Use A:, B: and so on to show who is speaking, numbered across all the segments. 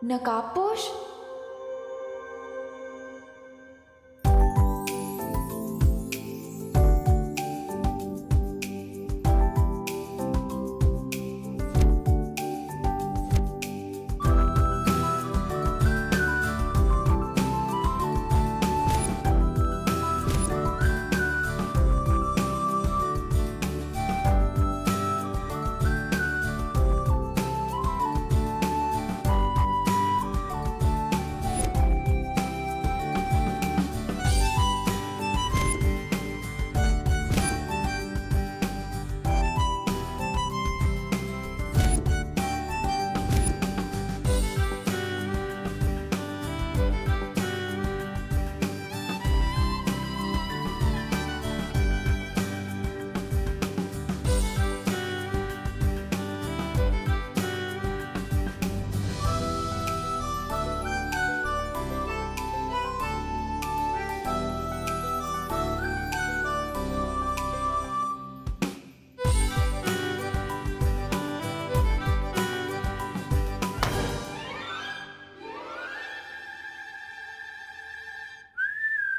A: नकाबपोश।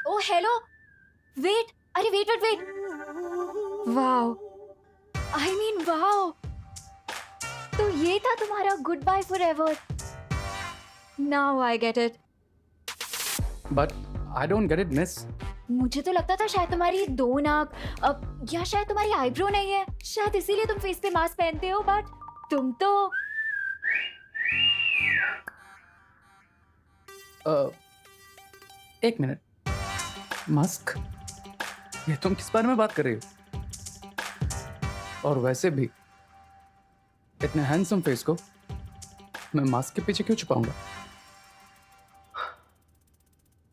A: Oh hello, wait, अरे wait wait wait, wow, I mean wow, तो ये था तुम्हारा good bye forever. Now I get it.
B: But I don't get it miss.
A: मुझे तो लगता था शायद तुम्हारी दो नाक, या शायद तुम्हारी आईब्रो नहीं है, शायद इसीलिए तुम फेस पे मास्क पहनते हो, बट तुम तो
B: एक मिनट, मस्क? ये तुम किस बारे में बात कर रही हो? और वैसे भी इतने हैंडसम फेस को मैं मास्क के पीछे क्यों छुपाऊंगा?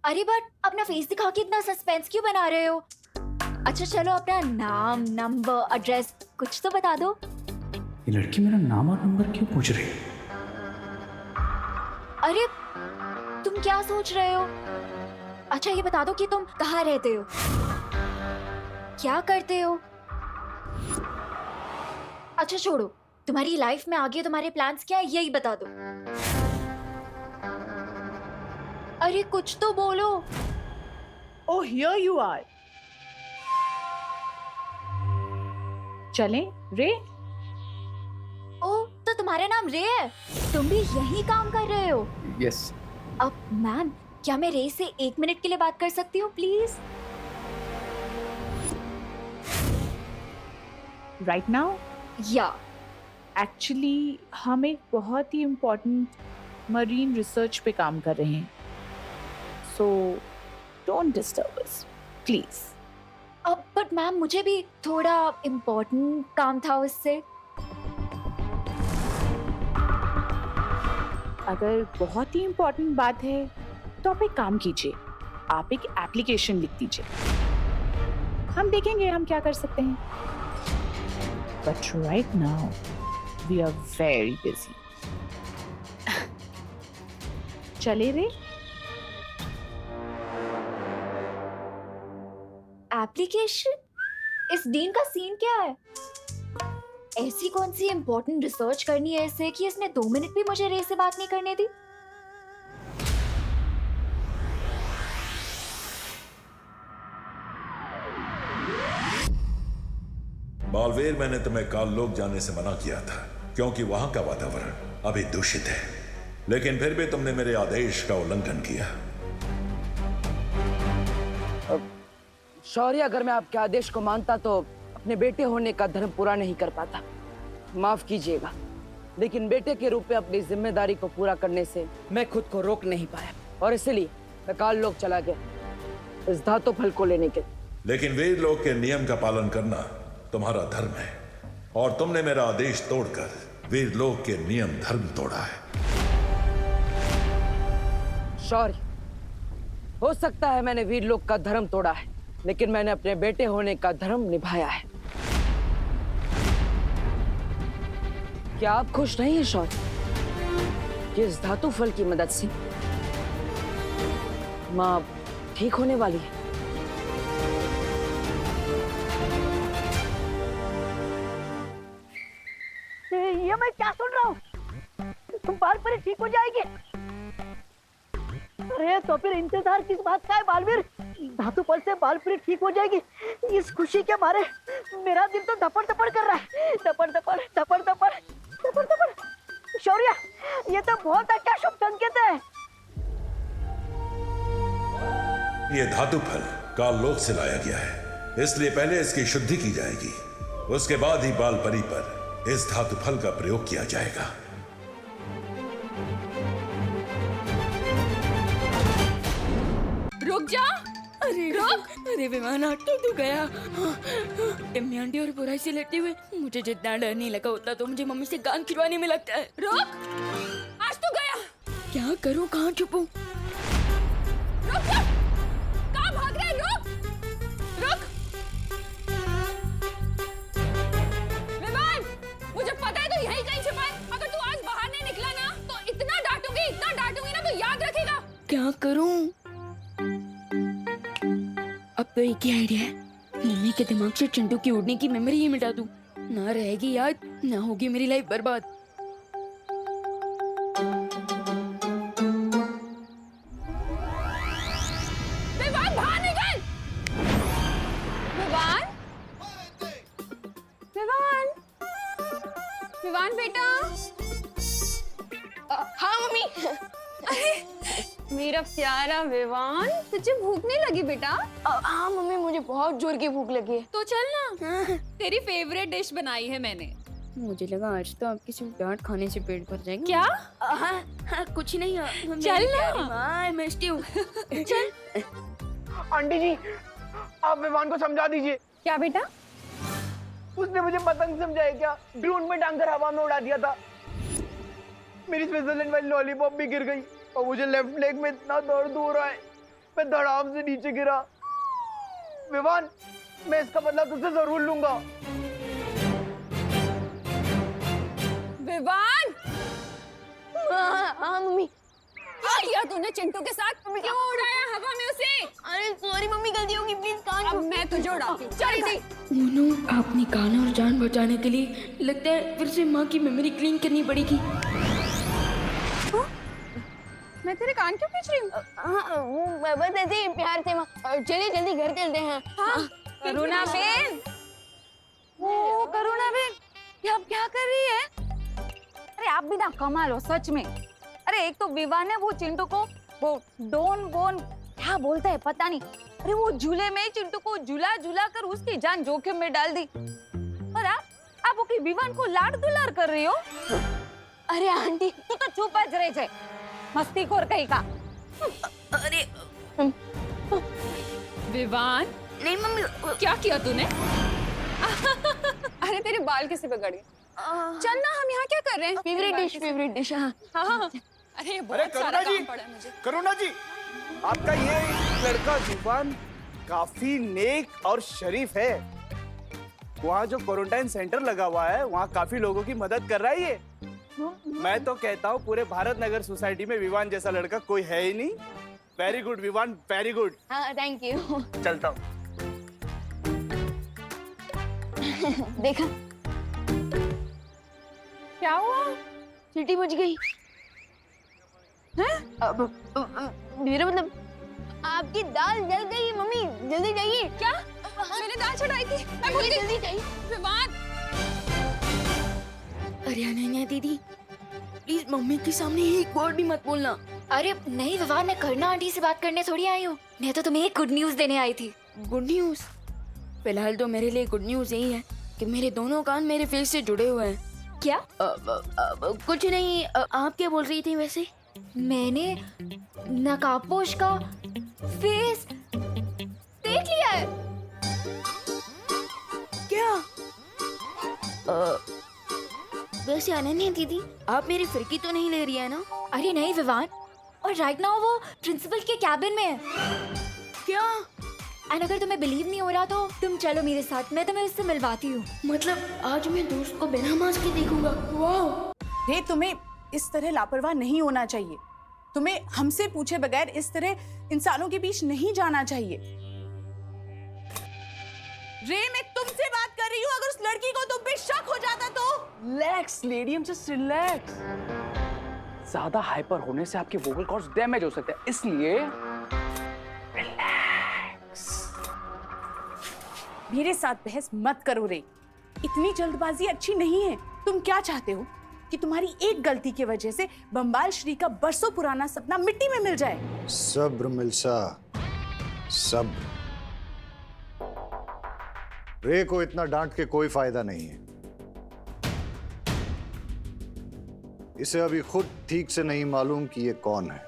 A: अरे बट अपना फेस दिखा के इतना सस्पेंस क्यों बना रहे हो? अच्छा चलो, अपना नाम, नंबर, एड्रेस कुछ तो बता दो।
B: ये लड़की मेरा नाम और नंबर क्यों पूछ रही है?
A: अरे तुम क्या सोच रहे हो? अच्छा ये बता दो कि तुम कहाँ रहते हो, क्या करते हो? अच्छा छोड़ो, तुम्हारी लाइफ में आगे तुम्हारे प्लान्स क्या है यही बता दो। अरे कुछ तो बोलो।
C: Oh, here you are. चलें, रे?
A: ओ तो तुम्हारा नाम रे है, तुम भी यही काम कर रहे हो?
B: यस।
A: अब मैम, क्या मैं रे से 1 मिनट के लिए बात कर सकती हूँ प्लीज?
C: Right now?
A: या
C: Actually, हम एक बहुत ही important marine research पे काम कर रहे हैं. So, don't disturb us, please.
A: अब बट मैम मुझे भी थोड़ा इम्पोर्टेंट काम था उससे।
C: अगर बहुत ही important बात है, तो आप एक काम कीजिए. आप एक एप्लीकेशन लिख दीजिए. हम देखेंगे हम क्या कर सकते हैं. But right now, we are very busy. चले रे?
A: एप्लीकेशन? इस डीन का सीन क्या है? ऐसी कौन सी इम्पोर्टेंट रिसर्च करनी है इसे कि इसने 2 मिनट भी मुझे रे से बात नहीं करने दी?
D: बालवीर, मैंने तुम्हें काललोक जाने से मना किया था क्योंकि वहां का वातावरण अभी दूषित है, लेकिन फिर भी तुमने मेरे आदेश का उल्लंघन किया।
E: शौर्य, अगर मैं आपके आदेश को मानता तो अपने बेटे होने का धर्म पूरा नहीं कर पाता। माफ कीजिएगा, लेकिन बेटे के रूप में अपनी जिम्मेदारी को पूरा करने से मैं खुद को रोक नहीं पाया और इसलिए मैं काललोक चला गया इस धातु फल को लेने के।
D: लेकिन वीर लोक के नियम का पालन करना तुम्हारा धर्म है और तुमने मेरा आदेश तोड़कर वीर लोक के नियम धर्म तोड़ा है।
E: शौर्य, हो सकता है मैंने वीर लोक का धर्म तोड़ा है, लेकिन मैंने अपने बेटे होने का धर्म निभाया है। क्या आप खुश नहीं हैं शौर्य कि इस धातु फल की मदद से माँ ठीक होने वाली है?
F: ये मैं क्या सुन रहा हूँ? तुम बाल पर ठीक हो जाएगी? अरे तो फिर इंतजार किस बात का है बालवीर? धातु फल से बालपीड़ी ठीक हो जाएगी। इस खुशी के मारे मेरा दिल तो धपड़ धपड़ कर रहा है, धपड़ धपड़ धपड़ धपड़ धपड़ धपड़। शौर्य, ये तो बहुत अच्छा शुभ संकेत है।
D: ये धातु फल काल लोक से लाया गया है, इसलिए पहले इसकी शुद्धि की जाएगी, उसके बाद ही बाल परी पर इस धातु फल का प्रयोग किया जाएगा।
G: रुक जा, अरे रुक, अरे विमान तो गया। टिम्मी आंटी और बुराई से लड़ते हुए मुझे जितना डर नहीं लगा उतना तो मुझे मम्मी से गान खिलवाने में लगता है। रुक, आज तो गया। क्या करूं, कहाँ छुपूं? रुक, कहाँ भाग रहा है? रुक, रुक। विमान, मुझे पता है तो यहीं कहीं छिपा है। अगर तू आज बाहर नहीं निकला ना तो इतना डांटूंगी ना तो याद रखेगा। क्या करूं? अब तो एक ही आइडिया है, मम्मी के दिमाग से चिंटू की उड़ने की मेमोरी ही मिटा दूं। ना रहेगी याद, ना होगी मेरी लाइफ बर्बाद। विवान, बाहर निकल! विवान, विवान, विवान बेटा। हाँ मम्मी। अरे मेरा प्यारा विवान, तुझे भूख नहीं लगी बेटा?
H: हाँ मम्मी, मुझे बहुत जोर की भूख लगी है।
G: तो चल ना, तेरी फेवरेट डिश बनाई है मैंने। मुझे लगा आज तो आपकी सिर्फ डांट खाने से पेट भर जाएगा। क्या? हाँ, कुछ नहीं। चल ना, मैं मिस्टी हूँ। चल।
F: आंटी जी, आप विमान को समझा दीजिए।
G: क्या बेटा?
F: उसने मुझे पतंग समझाया क्या? ड्रोन में टांग कर हवा में उड़ा दिया था। मेरी स्विट्जरलैंड वाली लॉलीपॉप भी गिर गई और मुझे लेफ्ट लेग में इतना दर्द हो रहा है, मैं धड़ाम से नीचे गिरा। विवान, मैं इसका बदला तुझसे जरूर लूंगा।
G: विवान!
H: हाँ मम्मी।
G: क्या किया तूने चिंटू के साथ? क्यों उड़ाया हवा में उसे?
H: अरे सॉरी मम्मी, गलती होगी, प्लीज कान
G: अब मैं तुझे उड़ाती हूँ। चल इधर।
I: मोनू, अपनी कान और जान बचाने के लिए लगता है फिर से माँ की मेमोरी क्लीन करनी पड़ेगी।
G: मैं तेरे कान क्यों खींच रही हूँ?
H: हाँ, वो बस ऐसे ही प्यार से। चलिए जल्दी घर चलते हैं।
G: हाँ, करुणा बेन। ओ करुणा बेन, ये आप क्या कर रही है?
A: अरे आप भी ना कमाल हो सच में। अरे एक तो विवान ने वो चिंटू को वो डोन बोन क्या बोलते हैं पता नहीं, अरे वो झूले में चिंटू को झूला झूला कर उसकी जान जोखिम में डाल दी। और आप ओके विवान को लाड दुलार कर रही हो। अरे आंटी तू तो चुप ज रहे छे, मस्तीखोर कहीं का।
I: अरे
G: विवान,
I: नहीं मम्मी,
G: क्या किया तूने? अरे तेरे बाल कैसे बिगड़ गए? चल ना, हम यहाँ क्या कर रहे हैं?
H: Favourite dish. हाँ
G: हाँ। अरे बहुत सारा काम पड़ा है मुझे।
J: करुणा जी, आपका ये लड़का विवान काफी नेक और शरीफ है। वहाँ जो क्वारंटाइन सेंटर लगा हुआ है वहाँ काफी लोगों की मदद कर रहा है ये। मैं तो कहता हूँ पूरे भारत नगर सोसाइटी में विवान जैसा लड़का कोई है ही नहीं। Very good Vivaan, very good.
H: हाँ, थैंक यू।
J: चलता हूँ।
H: देखा
G: क्या हुआ?
H: सीटी बज गई।
G: हैं?
H: मेरा मतलब आपकी दाल जल गई मम्मी, जल्दी जाइए।
G: क्या? मैंने दाल चढ़ाई थी, मैं भूल गई।
H: जल्दी जाइए।
G: विवान!
I: अरे अनन्या दीदी, प्लीज मम्मी के सामने एक वर्ड भी मत बोलना।
A: अरे नहीं विवान, मैं करुणा आंटी से बात करने थोड़ी आई हूँ, मैं तो तुम्हें एक गुड न्यूज देने आई थी।
I: Good news? फिलहाल तो मेरे लिए गुड न्यूज यही है कि मेरे दोनों कान मेरे फेस से जुड़े हुए हैं।
A: क्या?
I: कुछ नहीं। आप क्या बोल रही थी वैसे?
A: मैंने नकाबपोश का फेस देख लिया है।
I: क्या? वैसे अनन्या दीदी, आप मेरी फिरकी तो नहीं ले रही है ना?
A: अरे नहीं विवान, और राइट नाउ वो प्रिंसिपल के कैबिन में है।
I: क्या?
A: एंड अगर तुम्हें बिलीव नहीं हो रहा तो तुम चलो मेरे साथ, मैं तुम्हें उससे मिलवाती हूँ।
I: मतलब आज मैं दोस्त को बिना मास्क के देखूंगा? वाह!
C: रे, तुम्हें इस तरह लापरवाह नहीं होना चाहिए। तुम्हें हमसे पूछे बगैर इस तरह इंसानों के बीच नहीं जाना चाहिए। रे, मैं तुमसे बात कर रही हूँ, अगर उस लड़की को तुम पे शक हो जाता तो?
E: Relax lady, just relax.
B: ज्यादा हाइपर होने से आपके वोकल कॉर्ड्स डैमेज हो सकते हैं, इसलिए
C: मेरे साथ बहस मत करो रे। इतनी जल्दबाजी अच्छी नहीं है। तुम क्या चाहते हो कि तुम्हारी एक गलती की वजह से बंबाल श्री का बरसों पुराना सपना मिट्टी में मिल जाए?
K: सब्र मिल्सा, सब्र। रे को इतना डांट के कोई फायदा नहीं है। इसे अभी खुद ठीक से नहीं मालूम कि ये कौन है।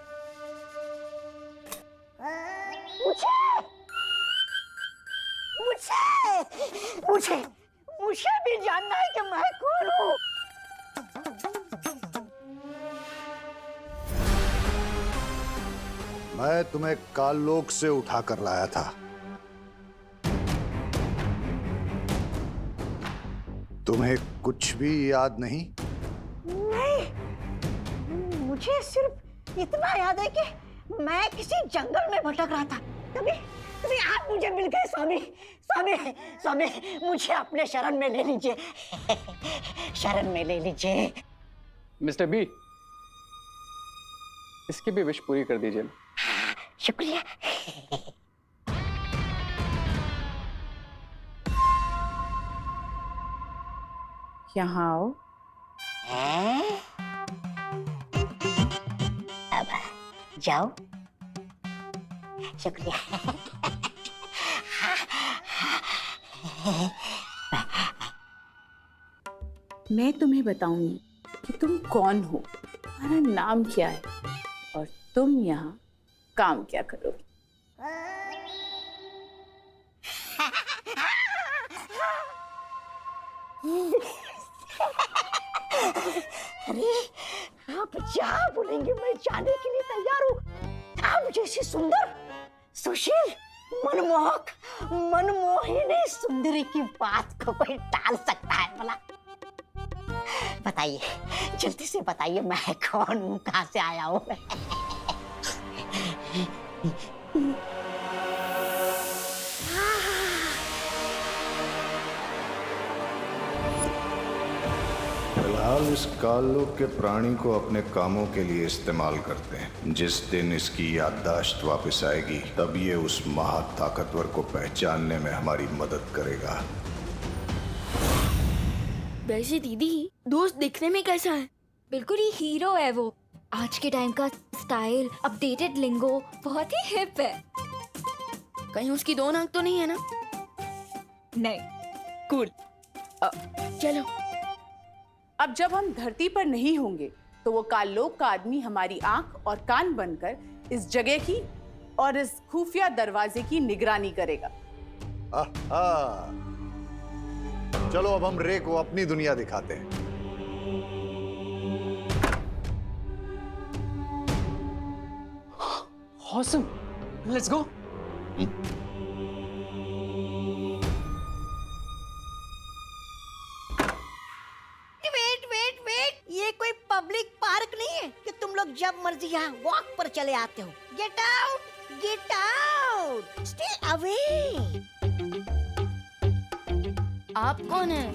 H: मुझे भी जानना है कि मैं कौन हूँ।
K: मैं तुम्हें काललोक से उठा कर लाया था। तुम्हें कुछ भी याद नहीं?
H: नहीं, मुझे सिर्फ इतना याद है कि मैं किसी जंगल में भटक रहा था। तभी आप मुझे मिल गए। स्वामी, मुझे अपने शरण में ले लीजिए। शरण में ले लीजिए।
B: मिस्टर बी, इसकी भी विश पूरी कर दीजिए।
H: शुक्रिया।
C: यहाँ आओ।
H: अब जाओ। शुक्रिया।
C: मैं तुम्हें बताऊंगी कि तुम कौन हो, तुम्हारा नाम क्या है और तुम यहाँ काम क्या करोगे।
H: अरे आप जहाँ बोलेंगे मैं जाने के लिए तैयार हूँ। आप जैसी सुंदर, सुशील, मनमोहक, मनमोहिनी सुंदरी की बात को कोई टाल सकता है भला? बताइए, जल्दी से बताइए, मैं कौन हूँ, कहाँ से आया हूँ?
K: फिलहाल इस काललोक के प्राणी को अपने कामों के लिए इस्तेमाल करते हैं। जिस दिन इसकी याददाश्त वापस आएगी तब ये उस महाताकतवर को पहचानने में हमारी मदद करेगा।
I: वैसे दीदी, दोस्त दिखने में कैसा है?
A: बिल्कुल ही हीरो है वो। आज के टाइम का स्टाइल, अपडेटेड लिंगो, बहुत ही हिप है।
I: कहीं उसकी दो नाक तो नहीं है ना?
A: नहीं।
I: कूल। चलो।
C: अब जब हम धरती पर नहीं होंगे तो वो काललोक का आदमी हमारी आंख और कान बनकर इस जगह की और इस खुफिया दरवाजे की निगरानी करेगा।
K: आहा। चलो अब हम रे को अपनी दुनिया दिखाते हैं।
B: Awesome. Let's go.
H: वेट, ये कोई पब्लिक पार्क नहीं है कि तुम लोग जब मर्जी यहाँ वॉक पर चले आते हो। Get out, stay away.
I: आप कौन है?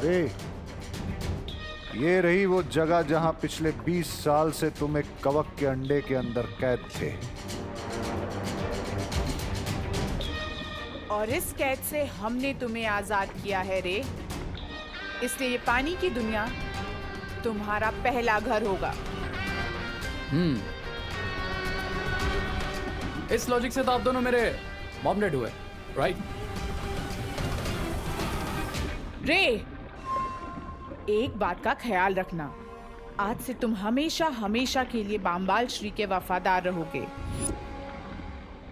K: रे, ये रही वो जगह जहां पिछले 20 साल से तुम एक कवक के अंडे के अंदर कैद थे।
C: और इस कैद से हमने तुम्हें आजाद किया है रे, इसलिए ये पानी की दुनिया तुम्हारा पहला घर होगा।
B: इस लॉजिक से तो आप दोनों मेरे मॉम डैड हुए, राइट?
C: रे, एक बात का ख्याल रखना, आज से तुम हमेशा हमेशा के लिए बामबाल श्री के वफादार रहोगे।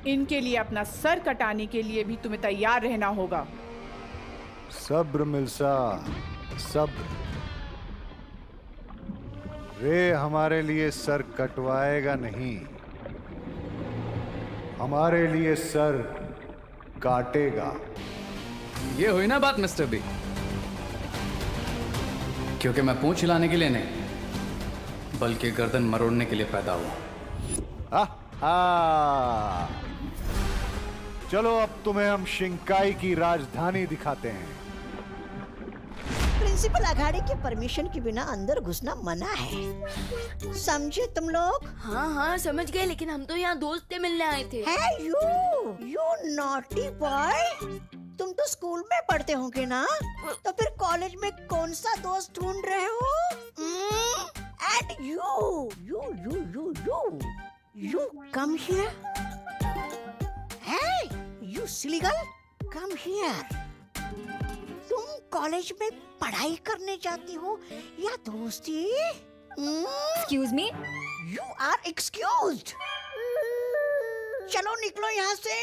C: इनके लिए अपना सर कटाने के लिए भी तुम्हें तैयार रहना होगा।
K: सब्र मिल्सा, सब्र। रे हमारे लिए सर कटवाएगा नहीं, हमारे लिए सर काटेगा।
B: ये हुई ना बात मिस्टर बी, क्योंकि मैं पूंछ हिलाने के लिए नहीं बल्कि गर्दन मरोड़ने के लिए पैदा हुआ।
K: चलो अब तुम्हें हम शिंकाई की राजधानी दिखाते हैं।
H: प्रिंसिपल अघाड़ी के परमिशन के बिना अंदर घुसना मना है, समझे तुम लोग?
I: हाँ हाँ समझ गए, लेकिन हम तो यहाँ दोस्त से मिलने आए थे।
H: है यू नॉटी बॉय, तुम तो स्कूल में पढ़ते होंगे ना, तो फिर कॉलेज में कौन सा दोस्त ढूंढ रहे हो? And you come here. Hey, you silly girl, come here. तुम कॉलेज में पढ़ाई करने जाती हो या दोस्ती?
A: Excuse me?
H: You are excused. चलो निकलो यहाँ से,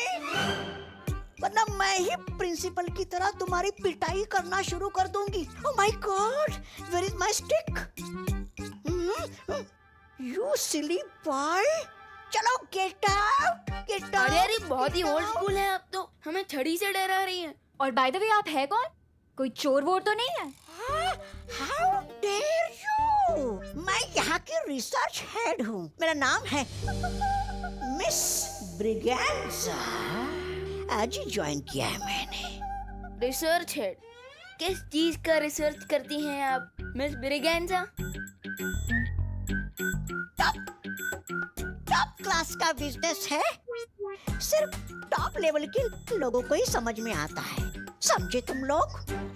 H: वरना मैं ही प्रिंसिपल की तरह तुम्हारी पिटाई करना शुरू कर दूंगी। Oh my God, where is my stick? You silly boy. चलो get out, get out.
I: अरे बहुत ही ओल्ड स्कूल है, अब तो हमें छड़ी से डरा रही है।
A: और बाय द वे आप है कौन? कोई चोर वोर तो नहीं है?
H: How dare you? मैं यहाँ की रिसर्च हेड हूँ, मेरा नाम है मिस ब्रिगेंजा। आज ही ज्वाइन किया है मैंने।
I: Research head? किस चीज का रिसर्च करती हैं आप मिस ब्रिगेंजा?
H: टॉप क्लास का बिजनेस है, सिर्फ टॉप लेवल के लोगों को ही समझ में आता है, समझे तुम लोग?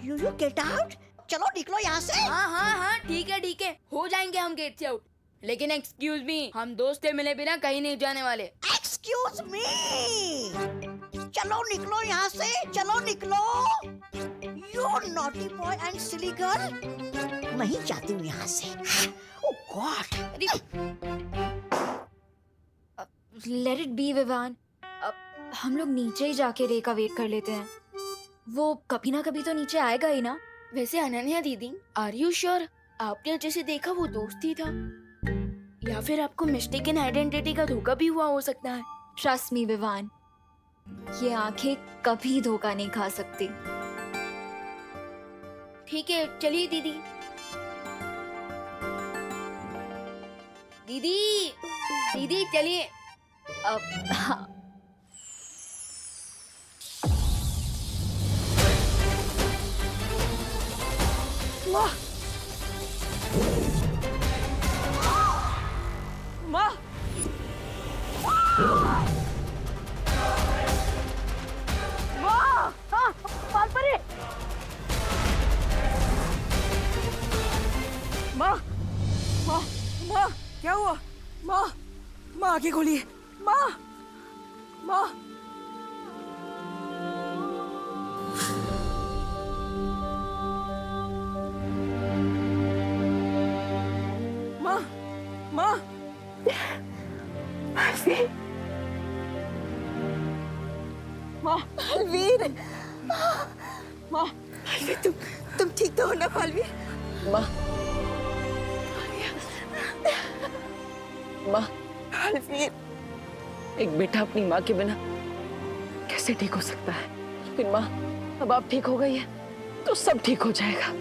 H: यू गेट आउट, चलो निकलो यहाँ से।
I: हाँ ठीक है, हो जाएंगे हम गेट से आउट, लेकिन एक्सक्यूज मी, हम दोस्त से मिले बिना कहीं नहीं जाने वाले।
H: एक्सक्यूज मी, चलो निकलो यहाँ से, चलो निकलो। You naughty boy and silly girl, मैं ही जाती हूँ यहाँ से। Oh god.
A: Let it be Vivaan, अब हम लोग नीचे ही जाके रे का वेट कर लेते हैं, वो कभी ना कभी तो नीचे आएगा ही ना।
I: वैसे अनन्या दीदी, आर यू श्योर आपने जैसे देखा वो दोस्त ही था, या फिर आपको मिस्टेकन आइडेंटिटी का धोखा भी हुआ हो सकता है?
A: ट्रस्ट मी विवान, ये आंखें कभी धोखा नहीं खा सकती।
I: ठीक है चलिए दीदी। दीदी चलिए।
A: अब हाँ।
E: माँ, माँ, पालपरी, माँ, माँ, माँ, क्या हुआ? माँ, माँ आंखें खोलिए, माँ, माँ। माँ, माँ, माँ, अलवीर, माँ, अलवीर, तुम ठीक तो हो ना अलवीर? माँ, माँ, अलवीर, एक बेटा अपनी माँ के बिना कैसे ठीक हो सकता है? लेकिन माँ, अब आप ठीक हो गई है तो सब ठीक हो जाएगा।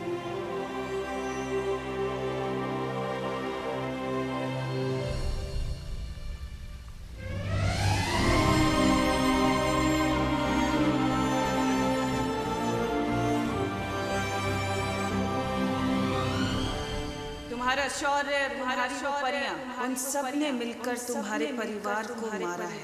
L: तुम्हारा शौर्य, तुम्हारी परियां, उन सब ने मिलकर तुम्हारे परिवार को मारा है।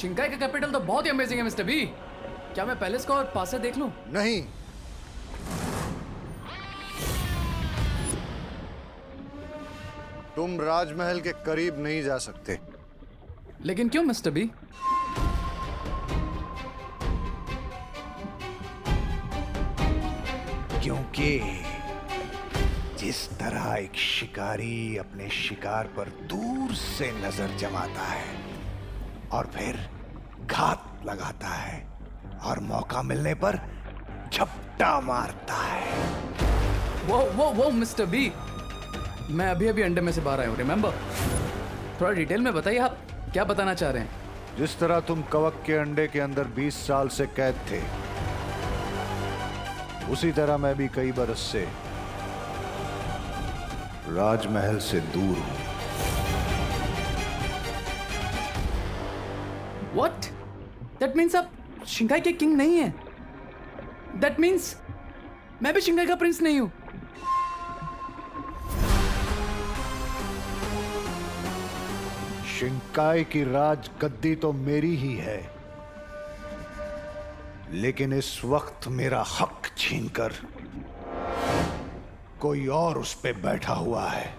B: शिंकाई का कैपिटल तो बहुत ही अमेजिंग है मिस्टर बी। क्या मैं पहले इसको और पास से देख लूं?
K: नहीं, तुम राजमहल के करीब नहीं जा सकते।
B: लेकिन क्यों मिस्टर बी?
K: क्योंकि जिस तरह एक शिकारी अपने शिकार पर दूर से नजर जमाता है और फिर घात लगाता है और मौका मिलने पर झपटा मारता है।
B: वो मिस्टर बी, मैं अभी अभी अंडे में से बाहर आया हूँ, रिमेम्बर? थोड़ा डिटेल में बताइए, आप क्या बताना चाह रहे हैं?
K: जिस तरह तुम कवक के अंडे के अंदर 20 साल से कैद थे, उसी तरह मैं भी कई बरस से राजमहल से दूर हूं।
B: What? That means आप शिंकाई के किंग नहीं हैं। That means मैं भी शिंकाई का प्रिंस नहीं हूं।
K: शिंकाई की राज गद्दी तो मेरी ही है, लेकिन इस वक्त मेरा हक छीनकर कोई और उस पे बैठा हुआ है।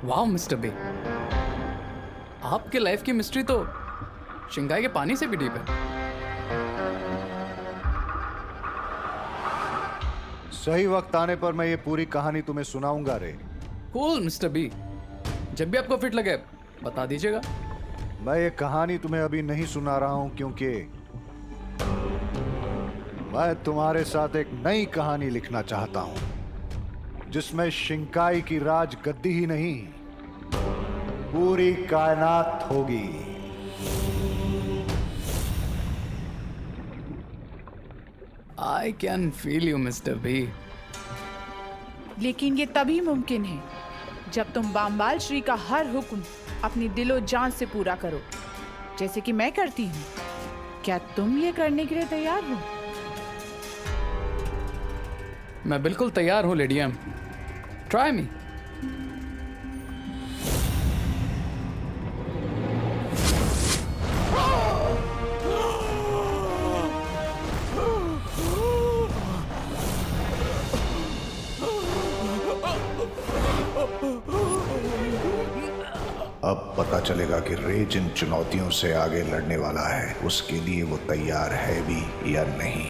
B: वाह मिस्टर बी, आपके लाइफ की मिस्ट्री तो शिंकाई के पानी से भी डीप है।
K: सही वक्त आने पर मैं ये पूरी कहानी तुम्हें सुनाऊंगा रे।
B: कूल मिस्टर बी, जब भी आपको फिट लगे बता दीजिएगा।
K: मैं ये कहानी तुम्हें अभी नहीं सुना रहा हूं क्योंकि मैं तुम्हारे साथ एक नई कहानी लिखना चाहता हूं, जिसमें शिंकाई की राज गद्दी ही नहीं, पूरी कायनात होगी।
B: I can feel you mister B.
C: लेकिन ये तभी मुमकिन है जब तुम बाम्बाल श्री का हर हुक्म अपनी दिलो जान से पूरा करो, जैसे कि मैं करती हूँ। क्या तुम ये करने के लिए तैयार हो?
B: मैं बिल्कुल तैयार हूं लेडी एम। Try me.
K: अब पता चलेगा कि रे जिन चुनौतियों से आगे लड़ने वाला है, उसके लिए वो तैयार है भी या नहीं।